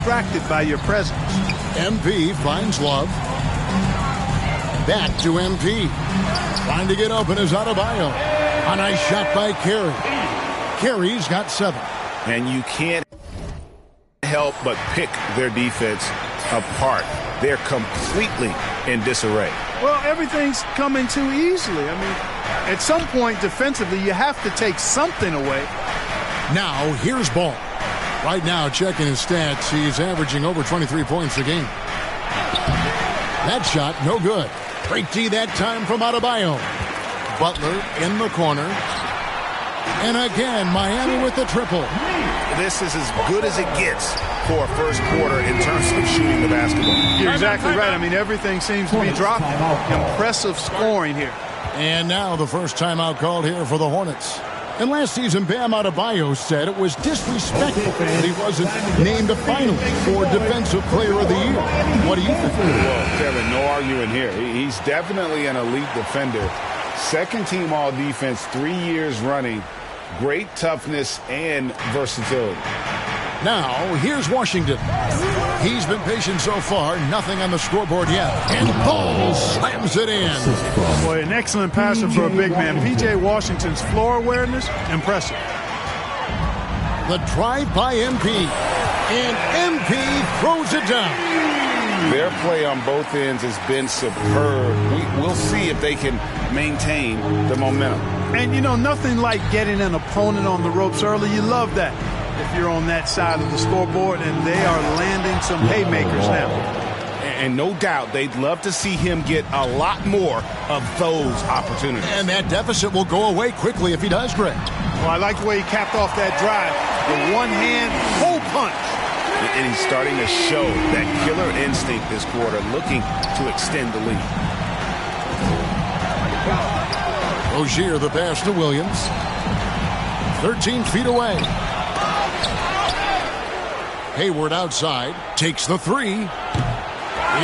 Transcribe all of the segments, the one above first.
distracted by your presence. MP finds Love. Back to MP. Trying to get open is Adebayo. A nice shot by Carey. Carey's got 7. And you can't help but pick their defense apart. They're completely in disarray. Well, everything's coming too easily. I mean, at some point defensively, you have to take something away. Now, here's Ball. Right now, checking his stats, he's averaging over 23 points a game. That shot, no good. Great D that time from Adebayo. Butler in the corner. And again, Miami with the triple. This is as good as it gets for a first quarter in terms of shooting the basketball. You're exactly right. I mean, everything seems to be dropping. Impressive scoring here. And now the first timeout called here for the Hornets. And last season, Bam Adebayo said it was disrespectful that he wasn't named a finalist for Defensive Player of the Year. What do you think? Well, Kevin, no arguing here. He's definitely an elite defender. Second team all defense 3 years running. Great toughness and versatility. Now, here's Washington. He's been patient so far. Nothing on the scoreboard yet. And Ball slams it in. Boy, an excellent passer for a big man. P.J. Washington's floor awareness, impressive. The drive by MP. And MP throws it down. Their play on both ends has been superb. We'll see if they can maintain the momentum. And, you know, nothing like getting an opponent on the ropes early. You love that if you're on that side of the scoreboard, and they are landing some haymakers now. And no doubt they'd love to see him get a lot more of those opportunities. And that deficit will go away quickly if he does, Greg. Well, I like the way he capped off that drive. The one-hand hole punch. And he's starting to show that killer instinct this quarter, looking to extend the lead. Rozier the pass to Williams. 13 feet away. Hayward outside. Takes the 3.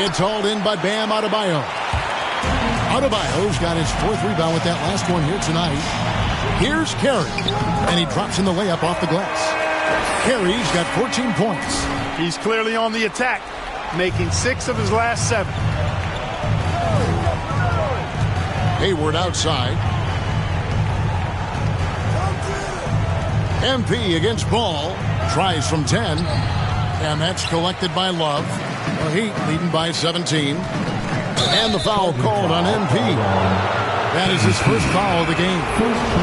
It's hauled in by Bam Adebayo. Adebayo's got his 4th rebound with that last one here tonight. Here's Carey. And he drops in the layup off the glass. Carey's got 14 points. He's clearly on the attack, making 6 of his last 7. Hayward outside. MP against Ball. Tries from 10. And that's collected by Love. The Heat leading by 17. And the foul called on MP. That is his first foul of the game.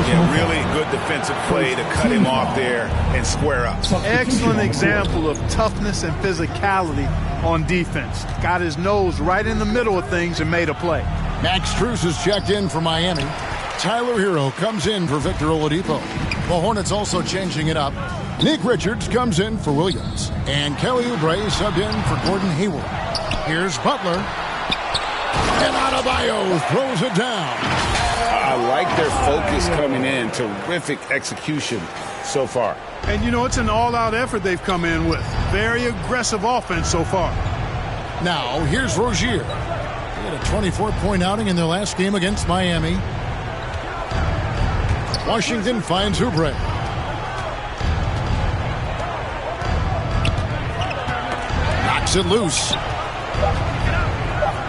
Yeah, really good defensive play to cut him off there and square up. Excellent example of toughness and physicality on defense. Got his nose right in the middle of things and made a play. Max Strus has checked in for Miami. Tyler Hero comes in for Victor Oladipo. The Hornets also changing it up. Nick Richards comes in for Williams. And Kelly Oubre subbed in for Gordon Hayward. Here's Butler. And Adebayo throws it down. I like their focus coming in. Terrific execution so far. And, you know, it's an all-out effort they've come in with. Very aggressive offense so far. Now, here's Rozier. They had a 24-point outing in their last game against Miami. Washington finds Oubre. Knocks it loose.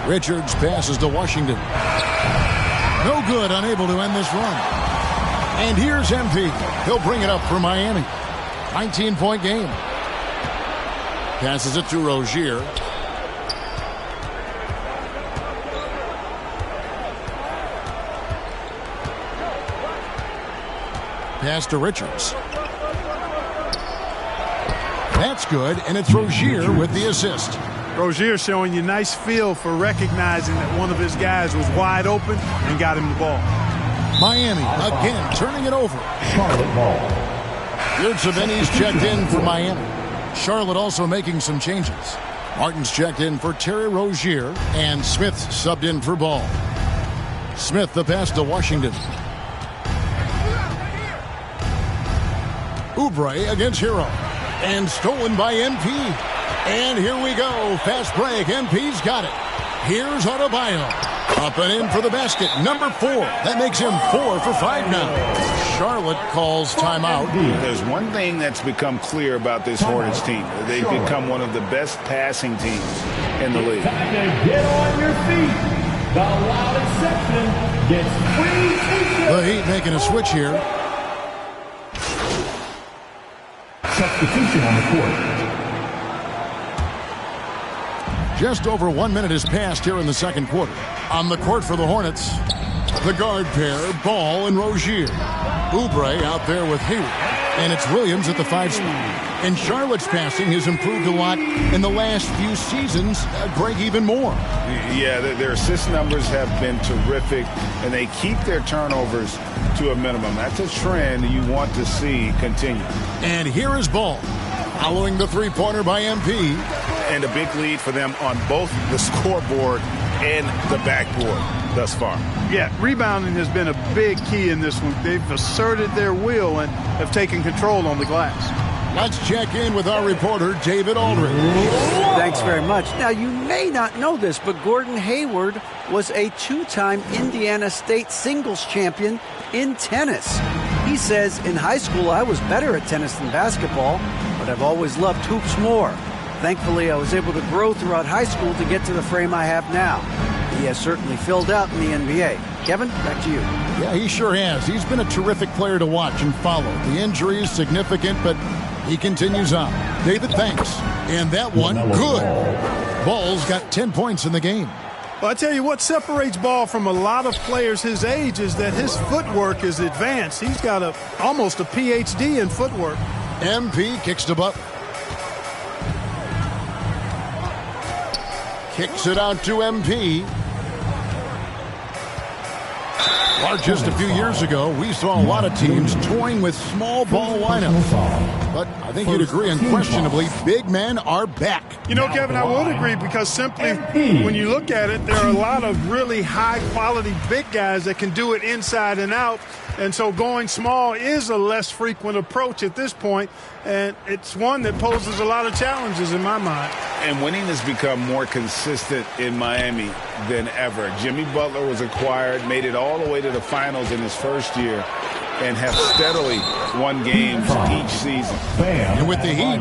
Richards passes to Washington. No good, unable to end this run. And here's MP. He'll bring it up for Miami. 19-point game. Passes it to Rozier. Pass to Richards. That's good, and it's Rozier with the assist. Rozier showing you nice feel for recognizing that one of his guys was wide open and got him the ball. Miami again turning it over. Yurtseven's checked in for Miami. Charlotte also making some changes. Martin's checked in for Terry Rozier, and Smith subbed in for Ball. Smith the pass to Washington. Oubre against Hero. And stolen by MP. And here we go. Fast break. MP's got it. Here's Adebayo. Up and in for the basket. Number 4. That makes him 4 for 5 now. Charlotte calls timeout. There's one thing that's become clear about this Hornets team. They've become one of the best passing teams in the league. Time to get on your feet. The loudest section gets free. The Heat making a switch here. Substitution on the court. Just over 1 minute has passed here in the second quarter. On the court for the Hornets, the guard pair, Ball and Rozier. Oubre out there with Hayward. And it's Williams at the 5 spot. And Charlotte's passing has improved a lot in the last few seasons. Greg, even more. Yeah, their assist numbers have been terrific, and they keep their turnovers to a minimum. That's a trend you want to see continue. And here is Ball, following the three-pointer by MP. And a big lead for them on both the scoreboard and the backboard thus far. Yeah, rebounding has been a big key in this one. They've asserted their will and have taken control on the glass. Let's check in with our reporter, David Aldridge. Thanks very much. Now, you may not know this, but Gordon Hayward was a two-time Indiana State singles champion in tennis. He says, in high school, I was better at tennis than basketball, but I've always loved hoops more. Thankfully, I was able to grow throughout high school to get to the frame I have now. He has certainly filled out in the NBA. Kevin, back to you. Yeah, he sure has. He's been a terrific player to watch and follow. The injury is significant, but he continues on. David, thanks. And that one, good. Ball's got 10 points in the game. Well, I tell you what separates Ball from a lot of players his age is that his footwork is advanced. He's got almost a PhD in footwork. MP kicks to Butler. Kicks it out to MP. Or just a few years ago, we saw a lot of teams toying with small ball lineups. But I think you'd agree unquestionably, big men are back. You know, Kevin, I would agree because simply when you look at it, there are a lot of really high-quality big guys that can do it inside and out. And so going small is a less frequent approach at this point, and it's one that poses a lot of challenges in my mind. And winning has become more consistent in Miami than ever. Jimmy Butler was acquired, made it all the way to the finals in his first year, and have steadily won games each season. And with the Heat,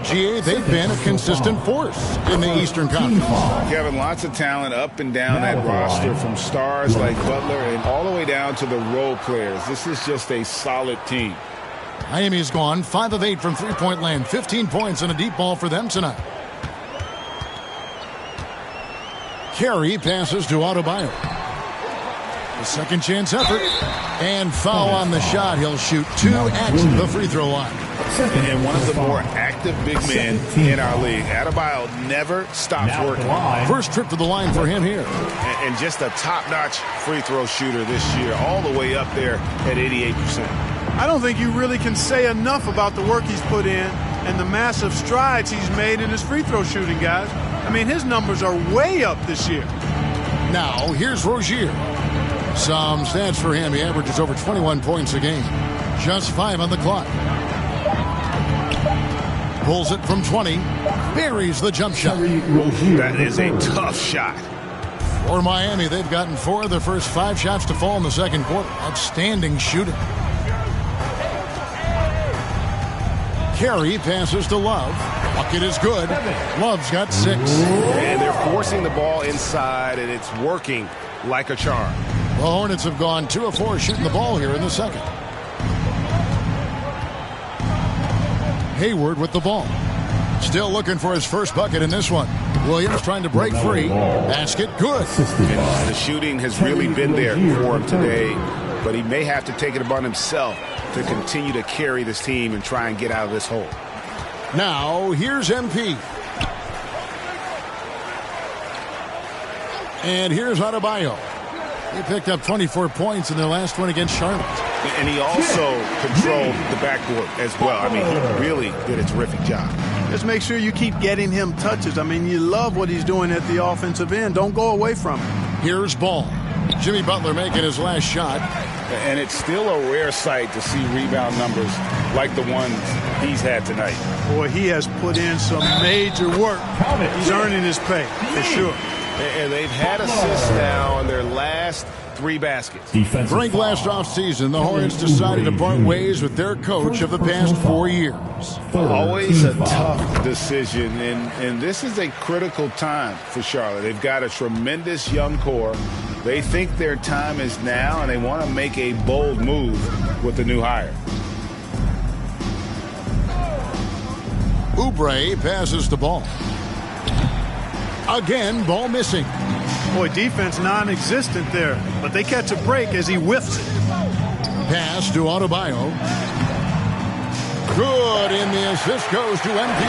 GA, they've been a consistent force in the Eastern Conference. Kevin, lots of talent up and down that roster, from stars like Butler and all the way down to the role players. This is just a solid team. Miami's gone 5 of 8 from three-point land, 15 points and a deep ball for them tonight. Carey passes to Adebayo. A second chance effort. And foul on the shot. He'll shoot 2 at the free throw line. And one of the more active big men in our league. Adebayo never stops working. First trip to the line for him here. And just a top-notch free throw shooter this year, all the way up there at 88%. I don't think you really can say enough about the work he's put in and the massive strides he's made in his free throw shooting, guys. I mean, his numbers are way up this year. Now, here's Rozier. Some stats for him. He averages over 21 points a game. Just 5 on the clock. Pulls it from 20. Buries the jump shot. That is a tough shot. For Miami, they've gotten 4 of their first 5 shots to fall in the second quarter. Outstanding shooting. Carey passes to Love. Bucket is good. Love's got 6. And they're forcing the ball inside, and it's working like a charm. The Hornets have gone 2 of 4 shooting the ball here in the second. Hayward with the ball. Still looking for his first bucket in this one. Williams trying to break free. Basket good. And the shooting has really been there for him today, but he may have to take it upon himself to continue to carry this team and try and get out of this hole. Now, here's MP. And here's Adebayo. He picked up 24 points in their last one against Charlotte. And he also controlled the backboard as well. I mean, he really did a terrific job. Just make sure you keep getting him touches. I mean, you love what he's doing at the offensive end. Don't go away from him. Here's Ball. Jimmy Butler making his last shot. And it's still a rare sight to see rebound numbers like the ones he's had tonight. Boy, he has put in some major work. He's earning his pay, for sure. And they've had assists now in their last 3 baskets. During last offseason, the Hornets decided to part ways with their coach of the past 4 years. Always a tough decision, and this is a critical time for Charlotte. They've got a tremendous young core. They think their time is now, and they want to make a bold move with the new hire. Oubre passes the ball. Again, ball missing. Boy, defense non-existent there, but they catch a break as he whiffs it. Pass to Adebayo. Good, and the assist goes to MP.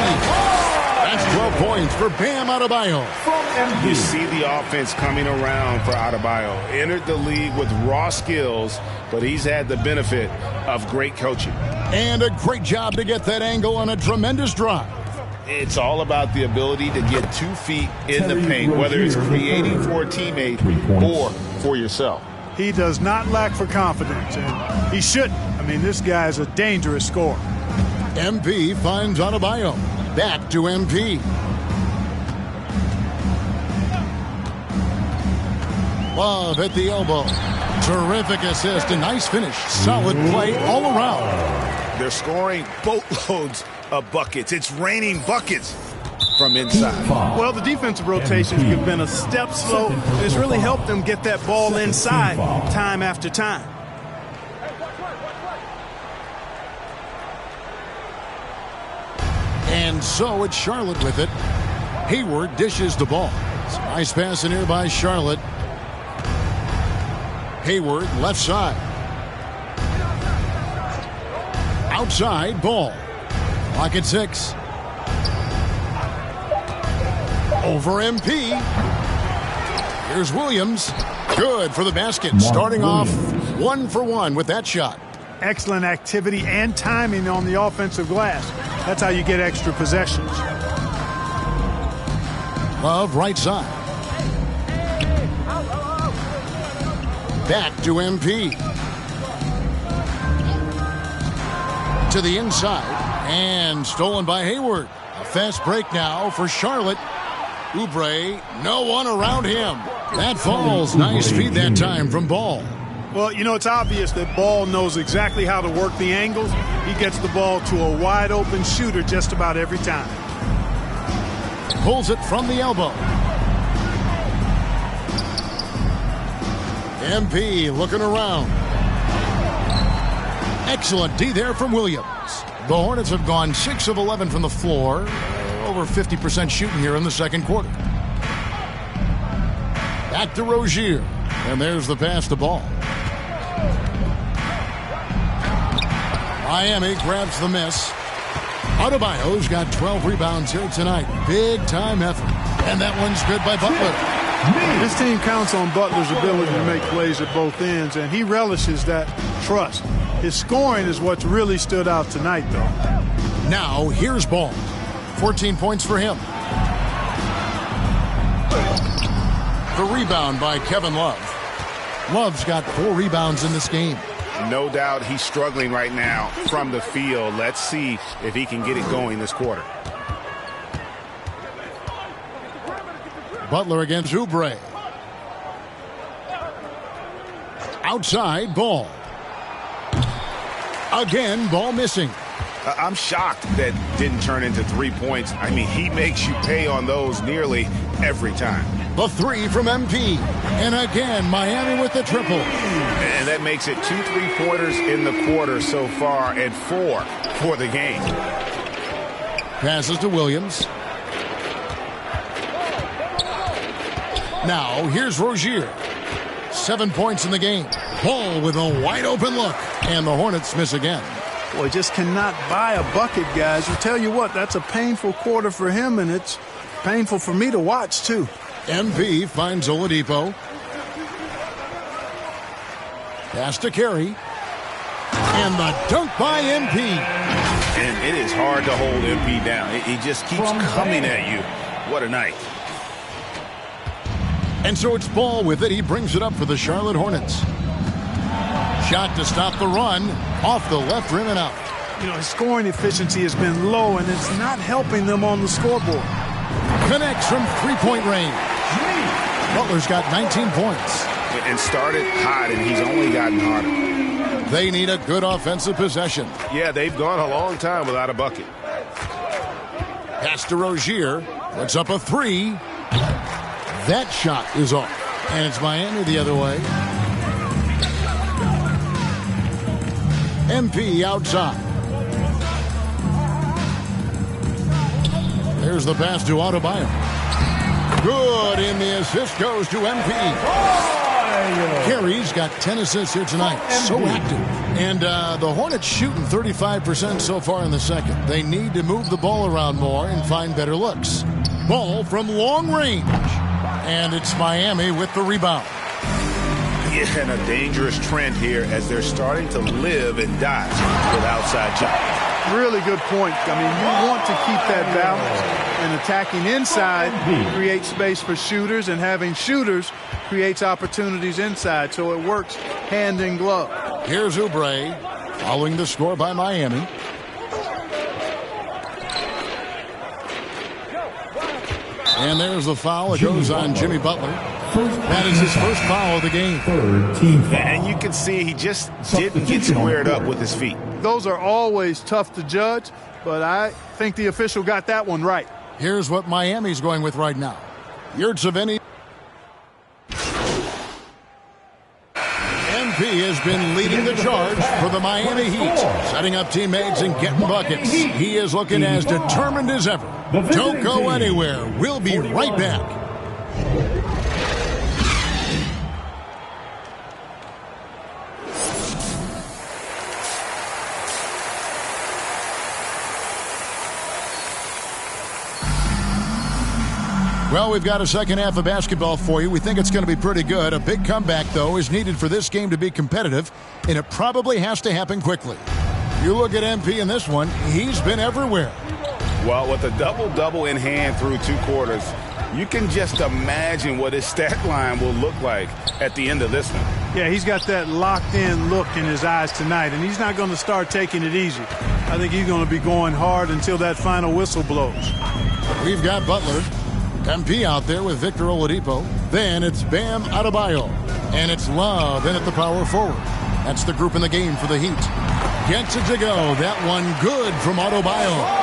That's 12 points for Bam Adebayo. You see the offense coming around for Adebayo. Entered the league with raw skills, but he's had the benefit of great coaching. And a great job to get that angle on a tremendous drive. It's all about the ability to get 2 feet in the paint, whether it's creating for a teammate or for yourself. He does not lack for confidence, and he shouldn't. I mean, this guy is a dangerous scorer. MP finds Adebayo. Back to MP. Love at the elbow. Terrific assist, a nice finish. Solid play all around. They're scoring boatloads of buckets. It's raining buckets from inside. Well, the defensive rotations have been a step slow. It's really helped them get that ball inside time after time. And so it's Charlotte with it. Hayward dishes the ball. It's a nice pass in here by Charlotte. Hayward left side. Outside ball. Clock at 6. Over MP. Here's Williams. Good for the basket. Starting off 1 for 1 with that shot. Excellent activity and timing on the offensive glass. That's how you get extra possessions. Love right side. Back to MP. To the inside. And stolen by Hayward. A fast break now for Charlotte. Oubre, no one around him. That falls. Nice feed that time from Ball. Well, you know, it's obvious that Ball knows exactly how to work the angles. He gets the ball to a wide-open shooter just about every time. Pulls it from the elbow. MP looking around. Excellent D there from Williams. The Hornets have gone 6 of 11 from the floor. Over 50% shooting here in the second quarter. Back to Rozier. And there's the pass to Ball. Miami grabs the miss. Adebayo's got 12 rebounds here tonight. Big time effort. And that one's good by Butler. This team counts on Butler's ability to make plays at both ends, and he relishes that trust. His scoring is what's really stood out tonight, though. Now, here's Ball. 14 points for him. The rebound by Kevin Love. Love's got 4 rebounds in this game. No doubt he's struggling right now from the field. Let's see if he can get it going this quarter. Butler against Oubre. Outside, Ball. Again, Ball missing. I'm shocked that didn't turn into 3 points. I mean, he makes you pay on those nearly every time. The 3 from MP. And again, Miami with the triple. And that makes it 2 3-pointers in the quarter so far and 4 for the game. Passes to Williams. Now, here's Rozier. 7 points in the game. Ball with a wide open look. And the Hornets miss again. Boy, just cannot buy a bucket, guys. I'll tell you what, that's a painful quarter for him, and it's painful for me to watch, too. MP finds Oladipo. Pass to Carey. And the dunk by MP. And it is hard to hold MP down. He just keeps coming at you. What a night. And so it's Ball with it. He brings it up for the Charlotte Hornets. Shot to stop the run. Off the left rim and out. You know, his scoring efficiency has been low, and it's not helping them on the scoreboard. Connects from three-point range. Butler's got 19 points. and started hot, and he's only gotten harder. They need a good offensive possession. Yeah, they've gone a long time without a bucket. Pass to Rozier. Puts up a three. That shot is off. And it's Miami the other way. MP outside. There's the pass to Adebayo. Good, and the assist goes to MP. Carey's got 10 assists here tonight. So active. And the Hornets shooting 35% so far in the second. They need to move the ball around more and find better looks. Ball from long range. And it's Miami with the rebound. Yeah, and a dangerous trend here as they're starting to live and die with outside shots. Really good point. I mean, you want to keep that balance, and attacking inside creates space for shooters, and having shooters creates opportunities inside, so it works hand in glove. Here's Oubre following the score by Miami. And there's the foul. It goes on Jimmy Butler. That is his first foul of the game. And you can see he just didn't get squared up with his feet. Those are always tough to judge, but I think the official got that one right. Here's what Miami's going with right now. Yurtseven. MP has been leading the charge for the Miami Heat, setting up teammates and getting buckets. He is looking as determined as ever. Don't go anywhere. We'll be right back. Well, we've got a second half of basketball for you. We think it's going to be pretty good. A big comeback, though, is needed for this game to be competitive, and it probably has to happen quickly. You look at MP in this one, he's been everywhere. Well, with a double-double in hand through 2 quarters, you can just imagine what his stat line will look like at the end of this one. Yeah, he's got that locked-in look in his eyes tonight, and he's not going to start taking it easy. I think he's going to be going hard until that final whistle blows. We've got Butler. MP out there with Victor Oladipo. Then it's Bam Adebayo. And it's Love in at the power forward. That's the group in the game for the Heat. Gets it to go. That one good from Adebayo.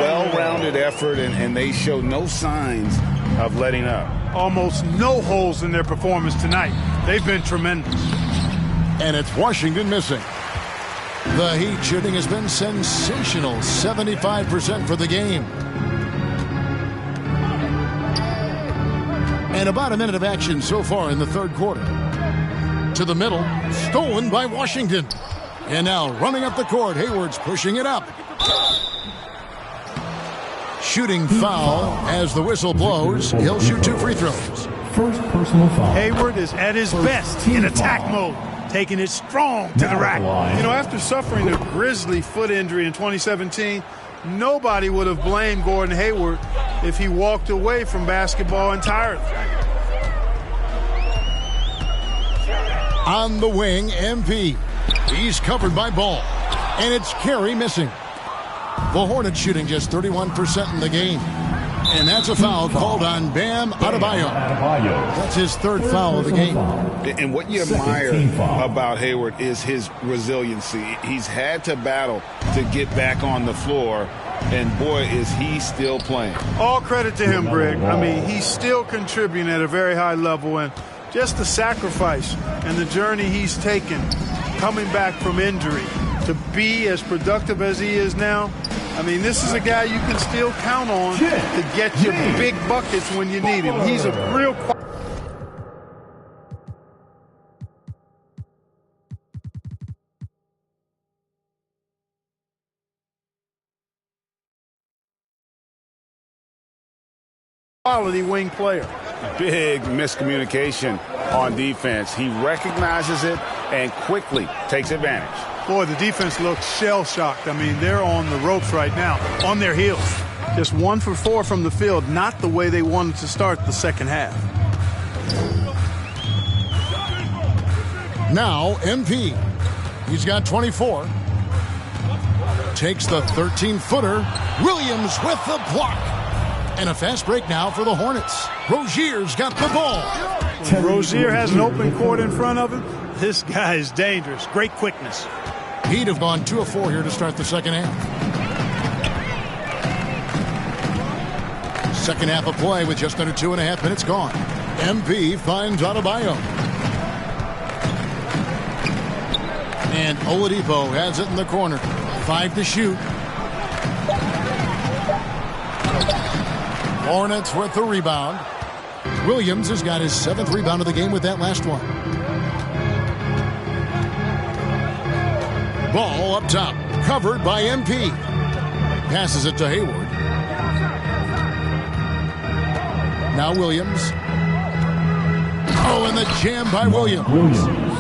Well-rounded effort, and they show no signs of letting up. Almost no holes in their performance tonight. They've been tremendous. And it's Washington missing. The Heat shooting has been sensational. 75% for the game. And about a minute of action so far in the third quarter. To the middle, stolen by Washington. And now running up the court, Hayward's pushing it up. Shooting foul as the whistle blows. He'll shoot 2 free throws. First personal foul. Hayward is at his best in attack mode, taking it strong to the rack. You know, after suffering a grisly foot injury in 2017, nobody would have blamed Gordon Hayward if he walked away from basketball entirely. On the wing, MP. He's covered by Ball. And it's Carey missing. The Hornets shooting just 31% in the game. And that's a foul called on Bam Adebayo. That's his third foul of the game. And what you admire about Hayward is his resiliency. He's had to battle to get back on the floor. And, boy, is he still playing. All credit to him, Greg. I mean, he's still contributing at a very high level. And just the sacrifice and the journey he's taken coming back from injury to be as productive as he is now. I mean, this is a guy you can still count on to get your big buckets when you need him. He's a real quality wing player. Big miscommunication on defense. He recognizes it and quickly takes advantage. Boy, the defense looks shell-shocked. I mean, they're on the ropes right now, on their heels. Just 1 for 4 from the field, not the way they wanted to start the second half. Now, MP. He's got 24. Takes the 13-footer. Williams with the block. And a fast break now for the Hornets. Rozier's got the ball. When Rozier has an open court in front of him, this guy is dangerous. Great quickness. Heat have gone 2 of 4 here to start the second half. Second half of play with just under 2.5 minutes gone. MP finds Adebayo. And Oladipo has it in the corner. 5 to shoot. Hornets with the rebound. Williams has got his 7th rebound of the game with that last one. Ball up top, covered by MP. Passes it to Hayward. Now Williams. Oh, and the jam by Williams.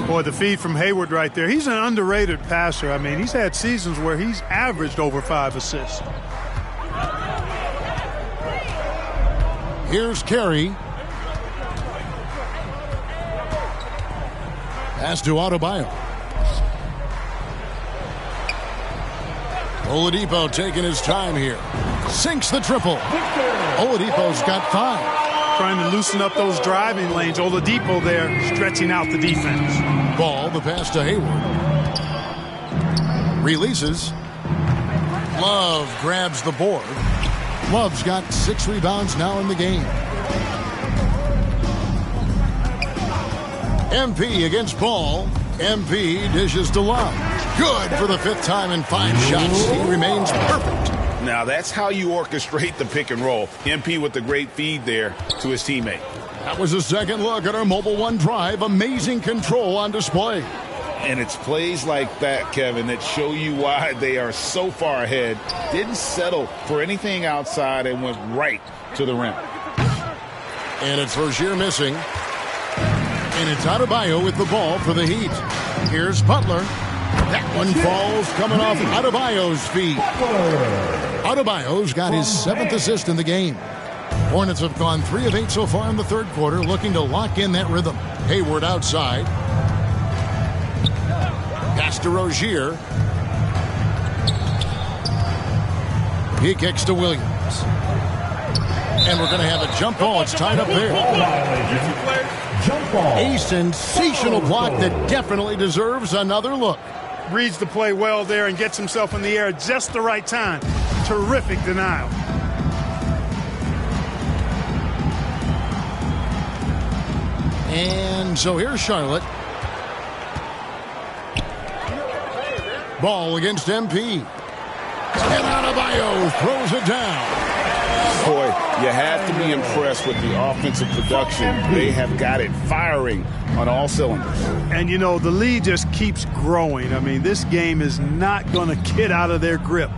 Boy, the feed from Hayward right there. He's an underrated passer. I mean, he's had seasons where he's averaged over 5 assists. Here's Carey. Pass to Adebayo. Oladipo taking his time here. Sinks the triple. Oladipo's got 5. Trying to loosen up those driving lanes. Oladipo there stretching out the defense. Ball, the pass to Hayward. Releases. Love grabs the board. Love's got 6 rebounds now in the game. MP against Ball. MP dishes to Love. Good for the 5th time in 5 shots. He remains perfect. Now that's how you orchestrate the pick and roll. MP with the great feed there to his teammate. That was a second look at our Mobile One drive. Amazing control on display. And it's plays like that, Kevin, that show you why they are so far ahead. Didn't settle for anything outside and went right to the rim. And it's Rozier missing. And it's Adebayo with the ball for the Heat. Here's Butler. That one falls coming off Adebayo's feet. Adebayo's got his 7th assist in the game. Hornets have gone 3 of 8 so far in the third quarter, looking to lock in that rhythm. Hayward outside. Pass to Rozier. He kicks to Williams. And we're going to have a jump ball. It's tied up there. Jump ball. A sensational block that definitely deserves another look. Reads the play well there and gets himself in the air at just the right time. Terrific denial. And so here's Charlotte. Ball against MP. And Adebayo throws it down. Boy, you have to be impressed with the offensive production. They have got it firing on all cylinders. And, you know, the lead just keeps growing. I mean, this game is not going to get out of their grip.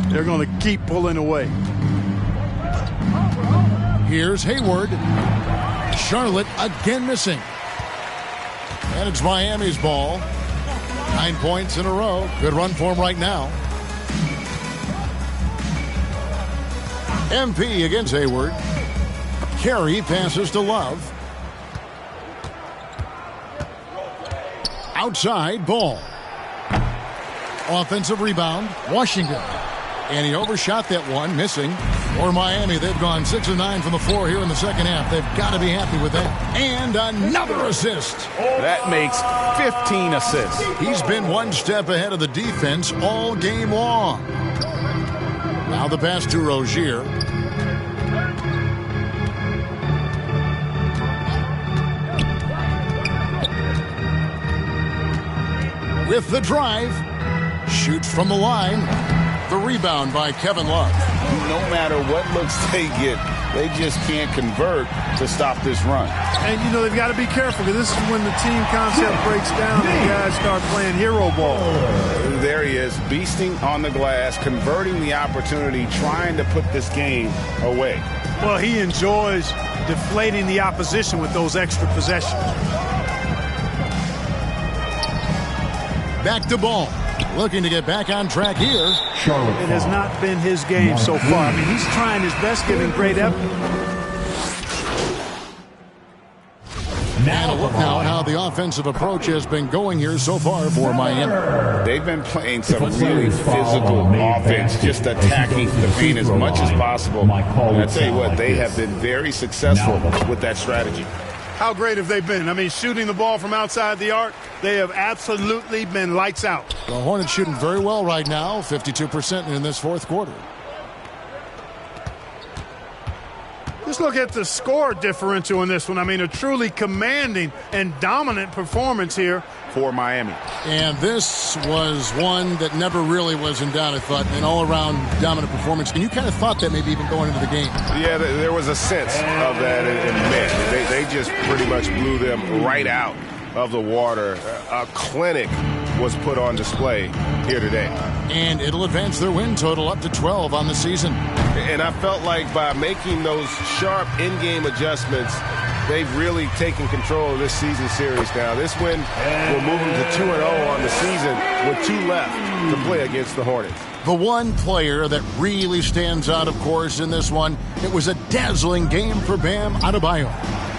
They're going to keep pulling away. Here's Hayward. Charlotte again missing. And it's Miami's ball. 9 points in a row. Good run for him right now. MP against Hayward. Carey passes to Love. Outside, Ball. Offensive rebound, Washington. And he overshot that one, missing. For Miami, they've gone 6 of 9 from the floor here in the second half. They've got to be happy with that. And another assist. That makes 15 assists. He's been one step ahead of the defense all game long. Now the pass to Rozier. With the drive. Shoots from the line. The rebound by Kevin Love. No matter what looks they get, they just can't convert to stop this run. And, you know, they've got to be careful because this is when the team concept breaks down and guys start playing hero ball. There he is, beasting on the glass, converting the opportunity, trying to put this game away. Well, he enjoys deflating the opposition with those extra possessions. Back to Ball. Looking to get back on track here. Charlotte. It has not been his game so far. I mean, he's trying his best, giving great effort. Now look now at how the offensive approach has been going here so far for Miami. They've been playing some really physical offense, just attacking the paint as much as possible. And I tell you what, they have been very successful with that strategy. how great have they been? I mean, shooting the ball from outside the arc, they have absolutely been lights out. The Hornets shooting very well right now, 52% in this fourth quarter. Just look at the score differential in this one. I mean, a truly commanding and dominant performance here for Miami. And this was one that never really was in doubt, I thought, an all-around dominant performance. And you kind of thought that maybe even going into the game. Yeah, there was a sense of that in men. They just pretty much blew them right out of the water. A clinic was put on display here today. And it'll advance their win total up to 12 on the season. And I felt like by making those sharp in-game adjustments, they've really taken control of this season series now. This win will move them to 2-0 on the season with 2 left to play against the Hornets. The one player that really stands out, of course, in this one, it was a dazzling game for Bam Adebayo.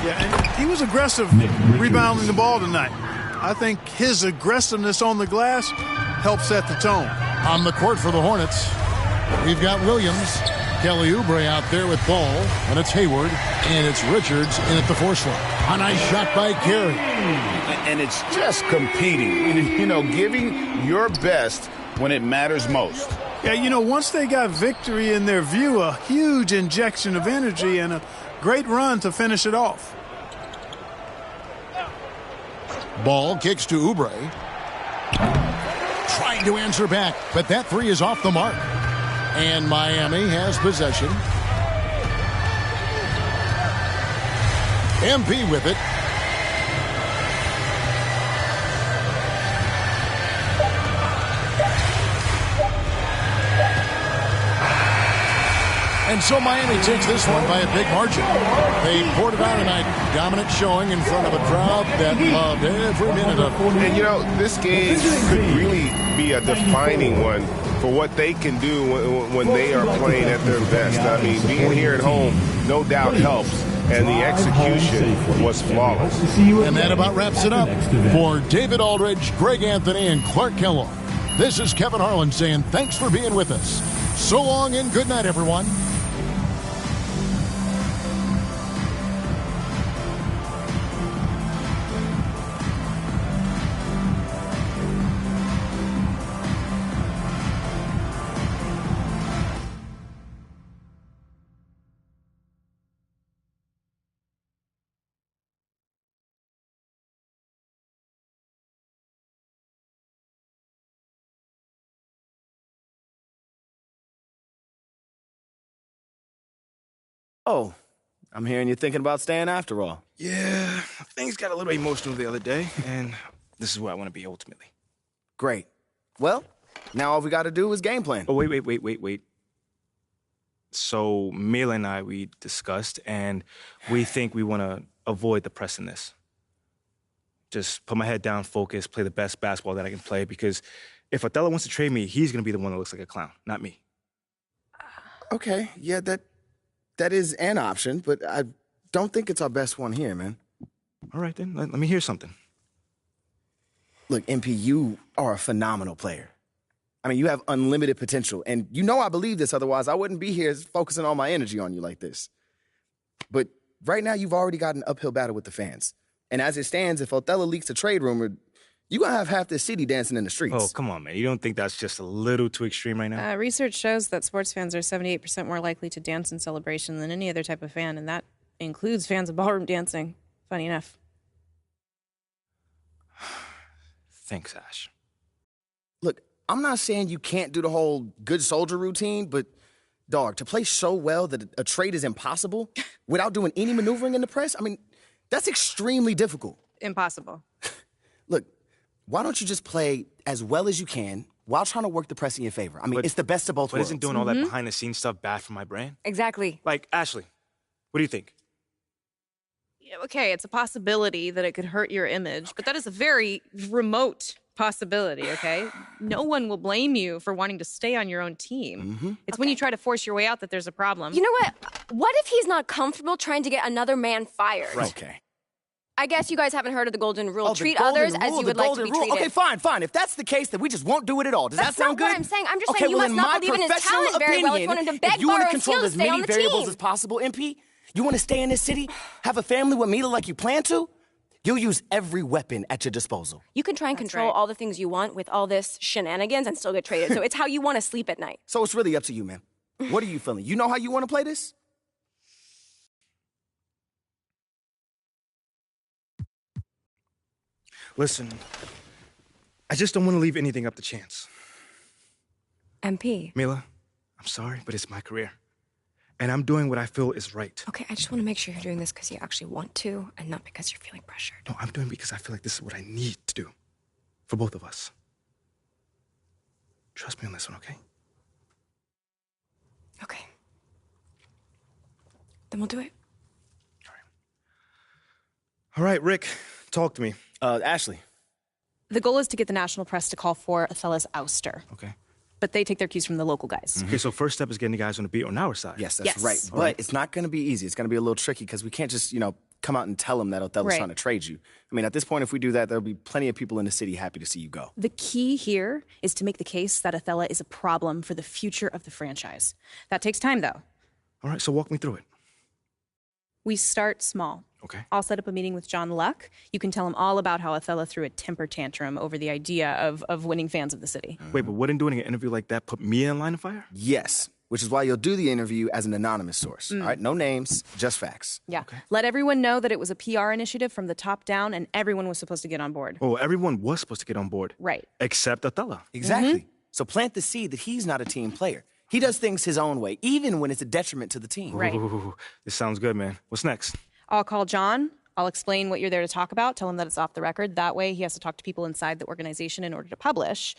Yeah, and he was aggressive rebounding the ball tonight. I think his aggressiveness on the glass helped set the tone. On the court for the Hornets, we've got Williams, Kelly Oubre out there with ball, and it's Hayward, and it's Richards in at the 4 slot. A nice shot by Carey. And it's just competing, you know, giving your best when it matters most. Yeah, you know, once they got victory in their view, a huge injection of energy and a great run to finish it off. Ball kicks to Oubre. Trying to answer back, but that 3 is off the mark. And Miami has possession. MP with it. And so Miami takes this one by a big margin. They poured it out tonight. Dominant showing in front of a crowd that loved every minute of it. And, you know, this game could really be a defining one for what they can do when they are playing at their best. I mean, being here at home, no doubt helps. And the execution was flawless. And that about wraps it up. For David Aldridge, Greg Anthony, and Clark Kellogg, this is Kevin Harlan saying thanks for being with us. So long and good night, everyone. Oh, I'm hearing you're thinking about staying after all. Yeah, things got a little emotional the other day, and this is where I want to be ultimately. Great. Well, now all we got to do is game plan. Oh, wait. So, Mila and I, we discussed, and we think we want to avoid the press in this. Just put my head down, focus, play the best basketball that I can play, because if Othello wants to trade me, he's going to be the one that looks like a clown, not me. Okay, yeah, that is an option, but I don't think it's our best one here, man. All right, then. Let me hear something. Look, MP, you are a phenomenal player. I mean, you have unlimited potential, and you know I believe this, otherwise I wouldn't be here focusing all my energy on you like this. But right now, you've already got an uphill battle with the fans. And as it stands, if Othello leaks a trade rumor, you're going to have half this city dancing in the streets. Oh, come on, man. You don't think that's just a little too extreme right now? Research shows that sports fans are 78% more likely to dance in celebration than any other type of fan, and that includes fans of ballroom dancing. Funny enough. Thanks, Ash. Look, I'm not saying you can't do the whole good soldier routine, but, dog, to play so well that a trade is impossible without doing any maneuvering in the press, I mean, that's extremely difficult. Impossible. Look, why don't you just play as well as you can while trying to work the press in your favor? I mean, it's the best of both worlds. But isn't doing all that behind-the-scenes stuff bad for my brand? Exactly. Like, Ashley, what do you think? Yeah, okay, it's a possibility that it could hurt your image, but that is a very remote possibility, okay? No one will blame you for wanting to stay on your own team. It's when you try to force your way out that there's a problem. You know what? What if he's not comfortable trying to get another man fired? Right. Okay. I guess you guys haven't heard of the golden rule. Oh, Treat golden others rule, as you would like to be treated. Okay, fine. If that's the case, then we just won't do it at all. Does that sound good? That's not what I'm saying. I'm just okay, saying you well, must not believe in his talent very well if you want him to beg, borrow, and steal to stay on the as many variables team. as possible, MP, You want to stay in this city? Have a family with Mila like you plan to? You'll use every weapon at your disposal. You can try and control all the things you want with all this shenanigans and still get traded. So it's how you want to sleep at night. So it's really up to you, man. What are you feeling? You know how you want to play this? Listen, I just don't want to leave anything up to chance. MP. Mila, I'm sorry, but it's my career. And I'm doing what I feel is right. Okay, I just want to make sure you're doing this because you actually want to and not because you're feeling pressured. No, I'm doing it because I feel like this is what I need to do for both of us. Trust me on this one, okay? Okay. Then we'll do it. All right, Rick, talk to me. Ashley. The goal is to get the national press to call for Othella's ouster. Okay. But they take their cues from the local guys. Okay, so first step is getting the guys on the beat on our side. Yes, that's right. But it's not going to be easy. It's going to be a little tricky because we can't just, come out and tell them that Othella's trying to trade you. I mean, at this point, if we do that, there'll be plenty of people in the city happy to see you go. The key here is to make the case that Othella is a problem for the future of the franchise. That takes time, though. All right, so walk me through it. We start small. Okay. I'll set up a meeting with John Luck. You can tell him all about how Othella threw a temper tantrum over the idea of winning fans of the city. Wait, but wouldn't doing an interview like that put me in line of fire? Yes, which is why you'll do the interview as an anonymous source. All right, no names, just facts. Yeah. Okay. Let everyone know that it was a PR initiative from the top down and everyone was supposed to get on board. Oh, everyone was supposed to get on board. Right. Except Othella. Exactly. So plant the seed that he's not a team player. He does things his own way, even when it's a detriment to the team. Right. Ooh, this sounds good, man. What's next? I'll call John. I'll explain what you're there to talk about. Tell him that it's off the record. That way, he has to talk to people inside the organization in order to publish.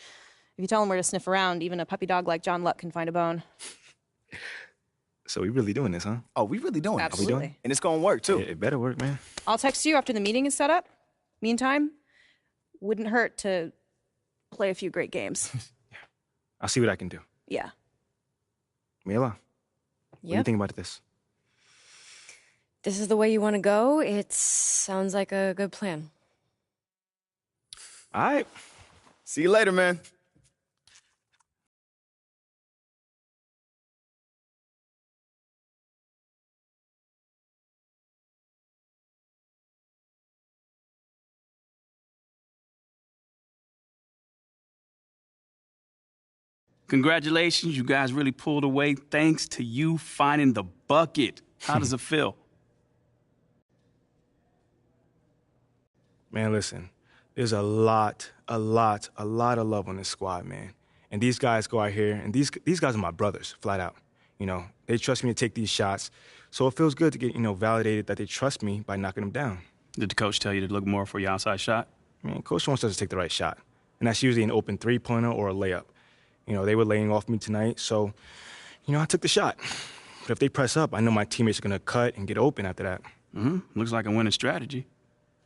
If you tell him where to sniff around, even a puppy dog like John Luck can find a bone. So we really doing this, huh? Oh, we really doing it. Absolutely. Are we doing? And it's going to work, too. It better work, man. I'll text you after the meeting is set up. Meantime, wouldn't hurt to play a few great games. Yeah. I'll see what I can do. Yeah. Mila, what do you think about this? This is the way you want to go? It sounds like a good plan. All right. See you later, man. Congratulations, you guys really pulled away thanks to you finding the bucket. How does it feel? Man, listen, there's a lot of love on this squad, man. And these guys go out here, and these guys are my brothers, flat out. They trust me to take these shots. So it feels good to get, validated that they trust me by knocking them down. Did the coach tell you to look more for your outside shot? Man, coach wants us to take the right shot. And that's usually an open three-pointer or a layup. They were laying off me tonight, so, I took the shot. But if they press up, I know my teammates are going to cut and get open after that. Mm-hmm. Looks like a winning strategy.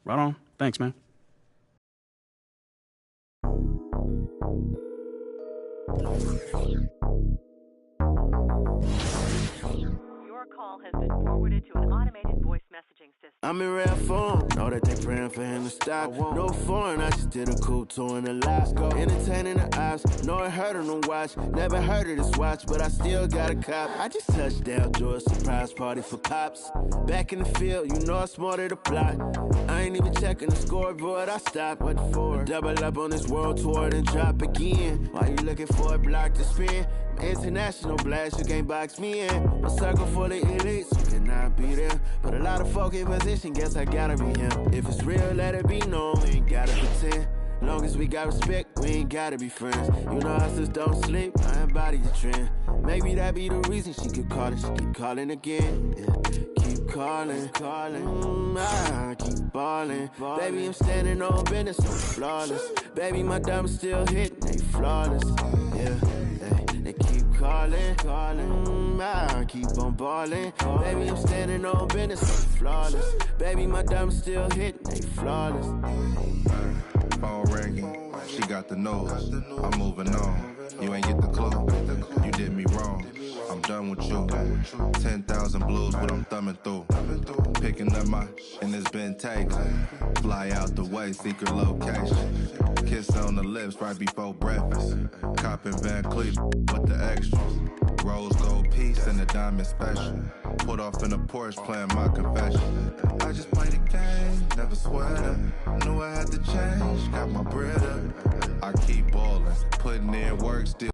Right on. Thanks, man. Your call has been forwarded to an automated voice messaging system. I'm in rare form, know that they praying for him to stop. No foreign, I just did a cool tour in Alaska. Entertaining the eyes, know it hurt on the watch. Never heard of this watch, but I still got a cop. I just touched down, do a surprise party for cops. Back in the field, it's more to the plot. I ain't even checking the scoreboard, I stopped. What for? Double up on this world tour, then drop again. Why you looking for a block to spin? International blast, you can't box me in. A circle full of elites, you cannot be there. But a lot of folk in position, guess I gotta be him. If it's real, let it be known, we ain't gotta pretend. Long as we got respect, we ain't gotta be friends. Us just don't sleep, I embody the trend. Maybe that be the reason she keep calling, she keep calling again. Yeah. Keep calling, I keep balling. Baby, I'm standing on business, I'm flawless. Baby, my diamonds still hitting, they flawless. Yeah. They keep calling, I keep on balling. Baby, I'm standing on business, I'm flawless. Baby, my diamonds still hitting, they flawless. Phone ringing, she got the nose. I'm moving on. You ain't get the clue. You did me wrong. I'm done with you. 10,000 blues, what I'm thumbing through. Picking up and it's been taken. Fly out the way, secret location. Kiss on the lips right before breakfast. Copping Van Cleef with the extras. Rose gold piece and a diamond special. Put off in a Porsche playing my confession. I just played the game, never sweat up. Knew I had to change, got my bread up. I keep ballin', putting in work still.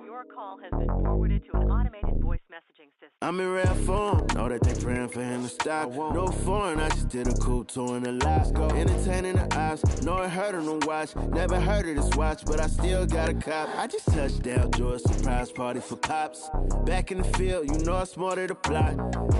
Your call has been forwarded to an automated voice messaging system. I'm in rare form, know that they praying for him to stop. No foreign, I just did a cool tour in Alaska. Entertaining the ops, know it hurt on the watch. Never heard of this watch, but I still got a cop. I just touched down, George, surprise party for cops. Back in the field, you know I smarted the plot.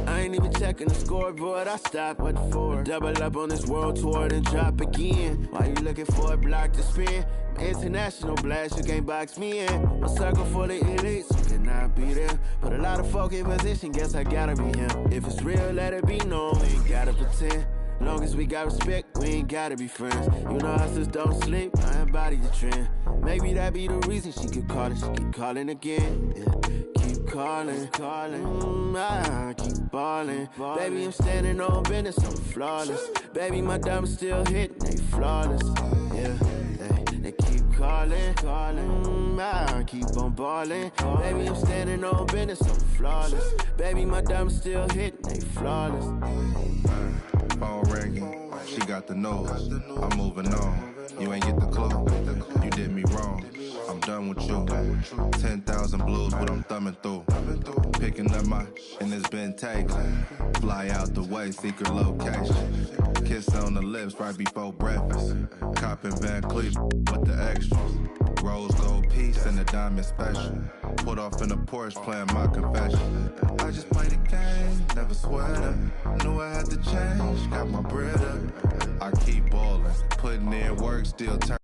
I ain't even checking the scoreboard, I stopped. What for? Double up on this world tour, then drop again. Why you looking for a block to spin? International blast, you can't box me in. A circle full of elites, you cannot be there. But a lot of folk in position, guess I gotta be him. If it's real, let it be known, we ain't gotta pretend. Long as we got respect, we ain't gotta be friends. You know hustlers don't sleep, I embody the trend. Maybe that be the reason she keep calling, she keep calling again. Yeah. Keep calling, I keep balling. Baby, I'm standing on business, I'm flawless. Baby, my diamonds still hitting, they flawless. Yeah. They keep calling, I keep on balling. Baby, I'm standing on business, I'm flawless. Baby, my diamonds still hitting, they flawless. Phone ringing, she got the nose. I'm moving on. You ain't get the clue. You did me wrong. I'm done with you. 10,000 blues, what I'm thumbing through. Picking up my, and it's been taken. Fly out the way, secret location. Kiss on the lips right before breakfast. Copping Van Cleef with the extras. Rose gold piece and a diamond special. Put off in a Porsche playing my confession. I just played the game, never sweat up. Knew I had to change, got my bread up. I keep ballin', putting in work, still turn.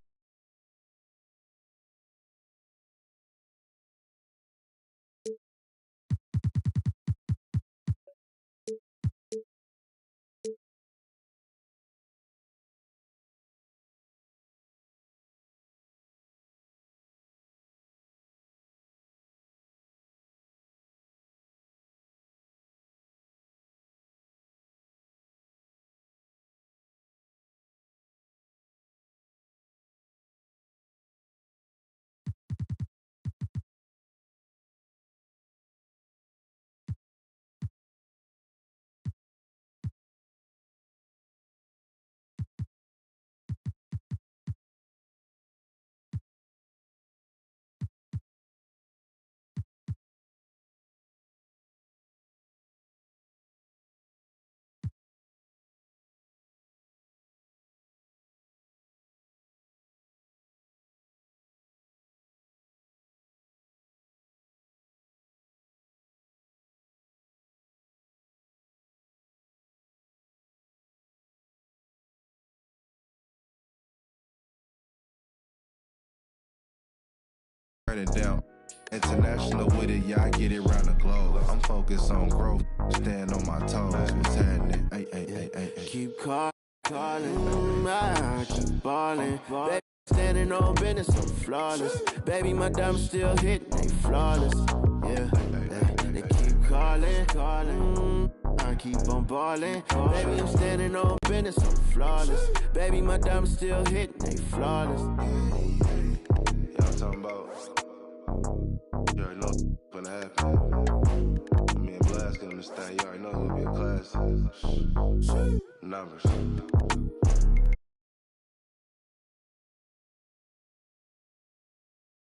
Turn it down. International with it, yeah, I get it round the globe. I'm focused on growth, stand on my toes. What's happening? Ay. Keep calling, I keep balling. Baby, standing on business, I'm flawless. Baby, my diamonds still hitting, they flawless. Yeah. They keep calling, I keep on balling. Baby, I'm standing on business, I'm flawless. Baby, my diamonds still hitting, they flawless. Yeah, I'm talking about. You already know what's gonna happen. Me and Blast get on this thing. You already know it's gonna be a class. Numbers.